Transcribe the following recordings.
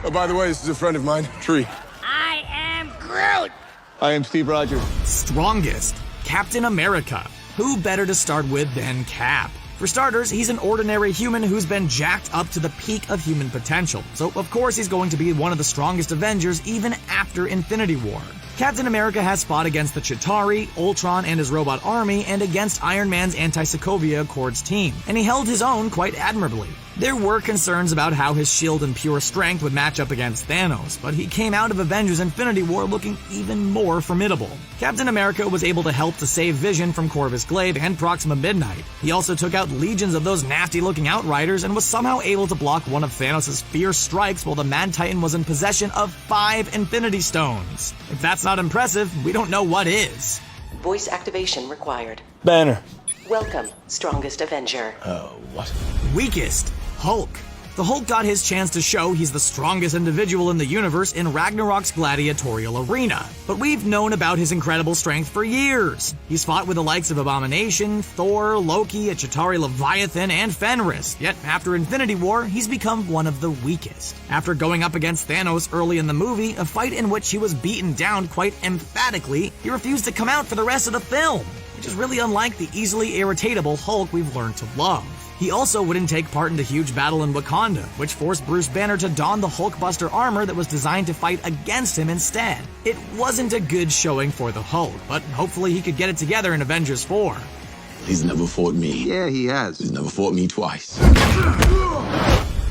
Oh, by the way, this is a friend of mine, Tree. I am Groot! I am Steve Rogers. Strongest, Captain America. Who better to start with than Cap? For starters, he's an ordinary human who's been jacked up to the peak of human potential, so of course he's going to be one of the strongest Avengers even after Infinity War. Captain America has fought against the Chitauri, Ultron and his robot army, and against Iron Man's anti-Sokovia Accords team, and he held his own quite admirably. There were concerns about how his shield and pure strength would match up against Thanos, but he came out of Avengers Infinity War looking even more formidable. Captain America was able to help to save Vision from Corvus Glaive and Proxima Midnight. He also took out legions of those nasty-looking Outriders and was somehow able to block one of Thanos' fierce strikes while the Mad Titan was in possession of 5 Infinity Stones. If that's not impressive, we don't know what is. Voice activation required. Banner. Welcome, Strongest Avenger. What? Weakest, Hulk. The Hulk got his chance to show he's the strongest individual in the universe in Ragnarok's gladiatorial arena. But we've known about his incredible strength for years. He's fought with the likes of Abomination, Thor, Loki, a Chitauri Leviathan, and Fenris. Yet after Infinity War, he's become one of the weakest. After going up against Thanos early in the movie, a fight in which he was beaten down quite emphatically, he refused to come out for the rest of the film, which is really unlike the easily irritatable Hulk we've learned to love. He also wouldn't take part in the huge battle in Wakanda, which forced Bruce Banner to don the Hulkbuster armor that was designed to fight against him instead. It wasn't a good showing for the Hulk, but hopefully he could get it together in Avengers 4. He's never fought me. Yeah, he has. He's never fought me twice.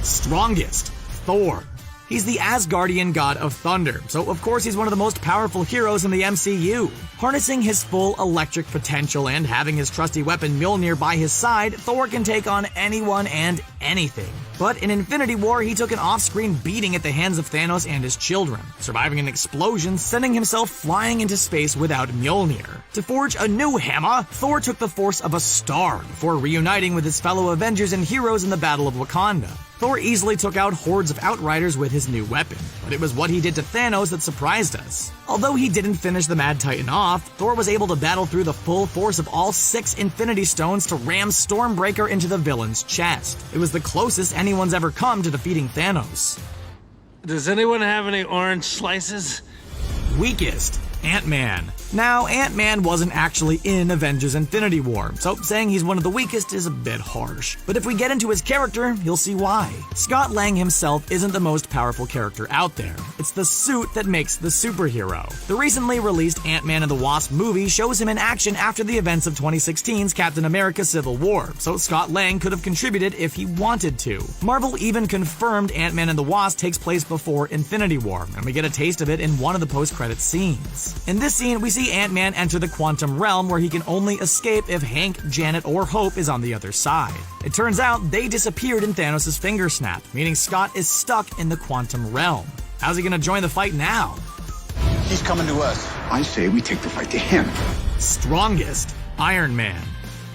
Strongest, Thor. He's the Asgardian god of thunder, so of course he's one of the most powerful heroes in the MCU. Harnessing his full electric potential and having his trusty weapon Mjolnir by his side, Thor can take on anyone and anything. But in Infinity War, he took an off-screen beating at the hands of Thanos and his children, surviving an explosion, sending himself flying into space without Mjolnir. To forge a new hammer, Thor took the force of a star before reuniting with his fellow Avengers and heroes in the Battle of Wakanda. Thor easily took out hordes of Outriders with his new weapon, but it was what he did to Thanos that surprised us. Although he didn't finish the Mad Titan off, Thor was able to battle through the full force of all 6 Infinity Stones to ram Stormbreaker into the villain's chest. It was the closest anyone's ever come to defeating Thanos. Does anyone have any orange slices? Weakest, Ant-Man. Now, Ant-Man wasn't actually in Avengers Infinity War, so saying he's one of the weakest is a bit harsh. But if we get into his character, you'll see why. Scott Lang himself isn't the most powerful character out there. It's the suit that makes the superhero. The recently released Ant-Man and the Wasp movie shows him in action after the events of 2016's Captain America Civil War, so Scott Lang could have contributed if he wanted to. Marvel even confirmed Ant-Man and the Wasp takes place before Infinity War, and we get a taste of it in one of the post-credits scenes. In this scene, we see Ant-Man enter the quantum realm where he can only escape if Hank, Janet, or Hope is on the other side. It turns out they disappeared in Thanos' finger snap, meaning Scott is stuck in the quantum realm. How's he gonna join the fight now? He's coming to us. I say we take the fight to him. Strongest, Iron Man.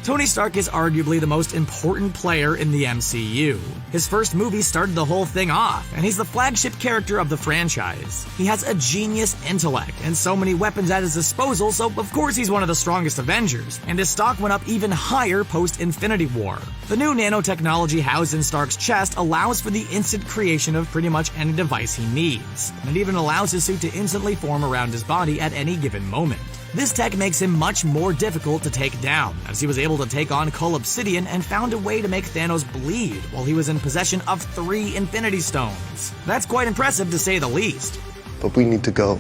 Tony Stark is arguably the most important player in the MCU. His first movie started the whole thing off, and he's the flagship character of the franchise. He has a genius intellect and so many weapons at his disposal, so of course he's one of the strongest Avengers, and his stock went up even higher post-Infinity War. The new nanotechnology housed in Stark's chest allows for the instant creation of pretty much any device he needs, and it even allows his suit to instantly form around his body at any given moment. This tech makes him much more difficult to take down, as he was able to take on Cull Obsidian and found a way to make Thanos bleed while he was in possession of 3 Infinity Stones. That's quite impressive to say the least. But we need to go.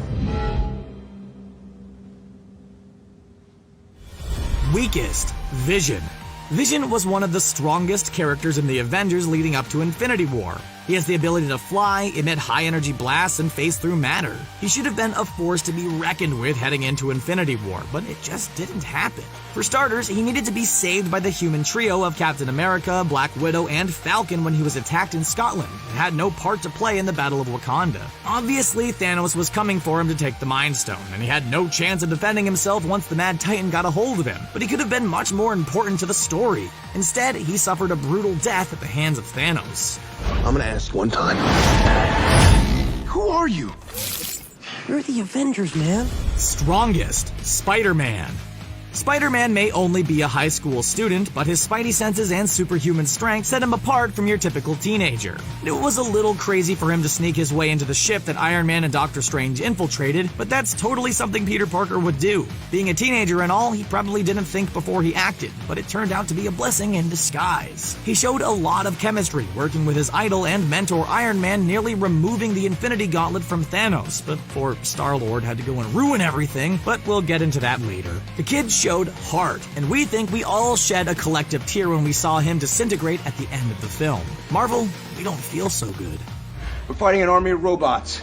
Weakest, Vision. Vision was one of the strongest characters in the Avengers leading up to Infinity War. He has the ability to fly, emit high-energy blasts, and phase through matter. He should have been a force to be reckoned with heading into Infinity War, but it just didn't happen. For starters, he needed to be saved by the human trio of Captain America, Black Widow, and Falcon when he was attacked in Scotland, and had no part to play in the Battle of Wakanda. Obviously, Thanos was coming for him to take the Mind Stone, and he had no chance of defending himself once the Mad Titan got a hold of him, but he could have been much more important to the story. Instead, he suffered a brutal death at the hands of Thanos. I'm gonna ask one time. Who are you? You're the Avengers, man. Strongest, Spider-Man. Spider-Man may only be a high school student, but his spidey senses and superhuman strength set him apart from your typical teenager. It was a little crazy for him to sneak his way into the ship that Iron Man and Doctor Strange infiltrated, but that's totally something Peter Parker would do. Being a teenager and all, he probably didn't think before he acted, but it turned out to be a blessing in disguise. He showed a lot of chemistry, working with his idol and mentor Iron Man, nearly removing the Infinity Gauntlet from Thanos, but poor Star-Lord had to go and ruin everything, but we'll get into that later. The kid showed heart, and we think we all shed a collective tear when we saw him disintegrate at the end of the film. Marvel, we don't feel so good. We're fighting an army of robots,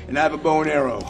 and I have a bow and arrow.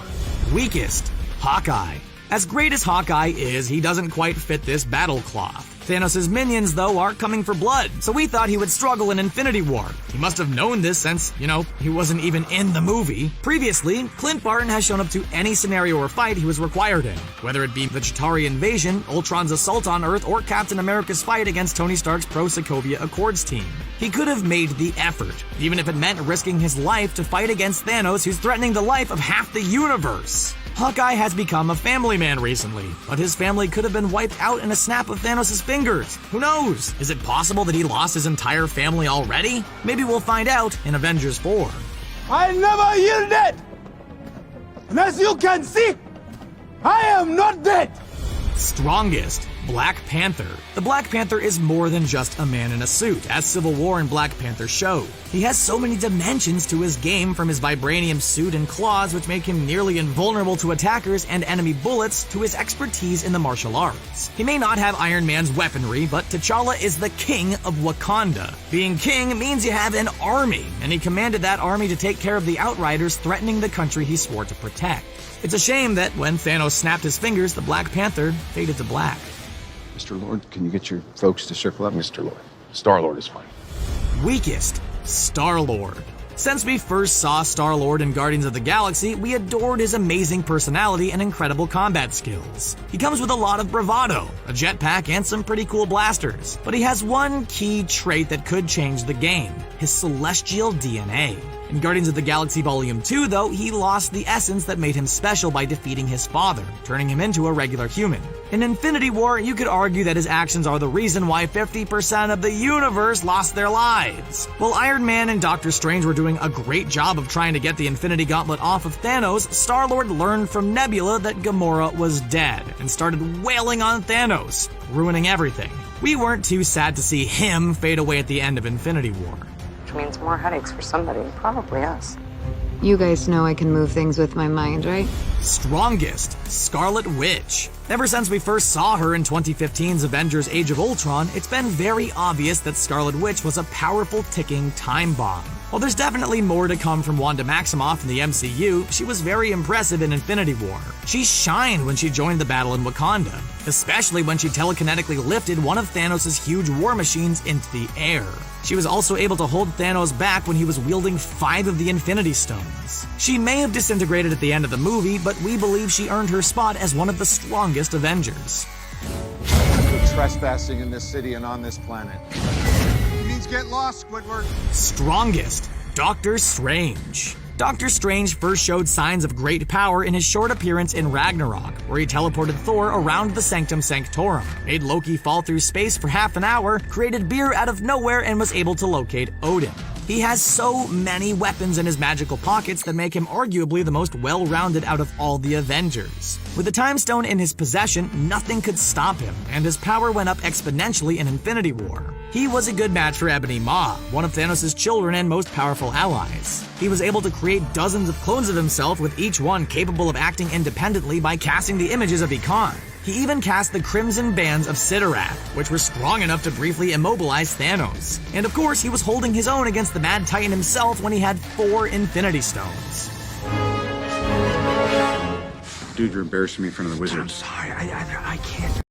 Weakest, Hawkeye. As great as Hawkeye is, he doesn't quite fit this battle cloth. Thanos' minions, though, are coming for blood, so we thought he would struggle in Infinity War. He must have known this since, he wasn't even in the movie. Previously, Clint Barton has shown up to any scenario or fight he was required in, whether it be the Chitauri invasion, Ultron's assault on Earth, or Captain America's fight against Tony Stark's pro-Sokovia Accords team. He could have made the effort, even if it meant risking his life to fight against Thanos, who's threatening the life of half the universe. Hawkeye has become a family man recently, but his family could have been wiped out in a snap of Thanos' fingers. Who knows? Is it possible that he lost his entire family already? Maybe we'll find out in Avengers 4. I never yielded! And as you can see, I am not dead! Strongest, Black Panther. The Black Panther is more than just a man in a suit, as Civil War and Black Panther showed. He has so many dimensions to his game, from his vibranium suit and claws, which make him nearly invulnerable to attackers and enemy bullets, to his expertise in the martial arts. He may not have Iron Man's weaponry, but T'Challa is the king of Wakanda. Being king means you have an army, and he commanded that army to take care of the Outriders threatening the country he swore to protect. It's a shame that when Thanos snapped his fingers, the Black Panther faded to black. Mr. Lord, can you get your folks to circle up? Mr. Lord. Star-Lord is fine. Weakest, Star-Lord. Since we first saw Star-Lord in Guardians of the Galaxy, we adored his amazing personality and incredible combat skills. He comes with a lot of bravado, a jetpack, and some pretty cool blasters. But he has one key trait that could change the game: his celestial DNA. In Guardians of the Galaxy Volume 2, though, he lost the essence that made him special by defeating his father, turning him into a regular human. In Infinity War, you could argue that his actions are the reason why 50% of the universe lost their lives. While Iron Man and Doctor Strange were doing a great job of trying to get the Infinity Gauntlet off of Thanos, Star-Lord learned from Nebula that Gamora was dead and started wailing on Thanos, ruining everything. We weren't too sad to see him fade away at the end of Infinity War. Which means more headaches for somebody, probably us. You guys know I can move things with my mind, right? Strongest, Scarlet Witch. Ever since we first saw her in 2015's Avengers Age of Ultron, it's been very obvious that Scarlet Witch was a powerful ticking time bomb. While there's definitely more to come from Wanda Maximoff in the MCU, she was very impressive in Infinity War. She shined when she joined the battle in Wakanda, especially when she telekinetically lifted one of Thanos' huge war machines into the air. She was also able to hold Thanos back when he was wielding 5 of the Infinity Stones. She may have disintegrated at the end of the movie, but we believe she earned her spot as one of the strongest Avengers. Trespassing in this city and on this planet. It means get lost, Squidward. Strongest, Doctor Strange. Doctor Strange first showed signs of great power in his short appearance in Ragnarok, where he teleported Thor around the Sanctum Sanctorum, made Loki fall through space for half an hour, created beer out of nowhere, and was able to locate Odin. He has so many weapons in his magical pockets that make him arguably the most well-rounded out of all the Avengers. With the Time Stone in his possession, nothing could stop him, and his power went up exponentially in Infinity War. He was a good match for Ebony Maw, one of Thanos' children and most powerful allies. He was able to create dozens of clones of himself, with each one capable of acting independently by casting the images of Ikon. He even cast the Crimson Bands of Sidorak, which were strong enough to briefly immobilize Thanos. And of course, he was holding his own against the Mad Titan himself when he had 4 Infinity Stones. Dude, you're embarrassing me in front of the wizards. Sorry, I can't.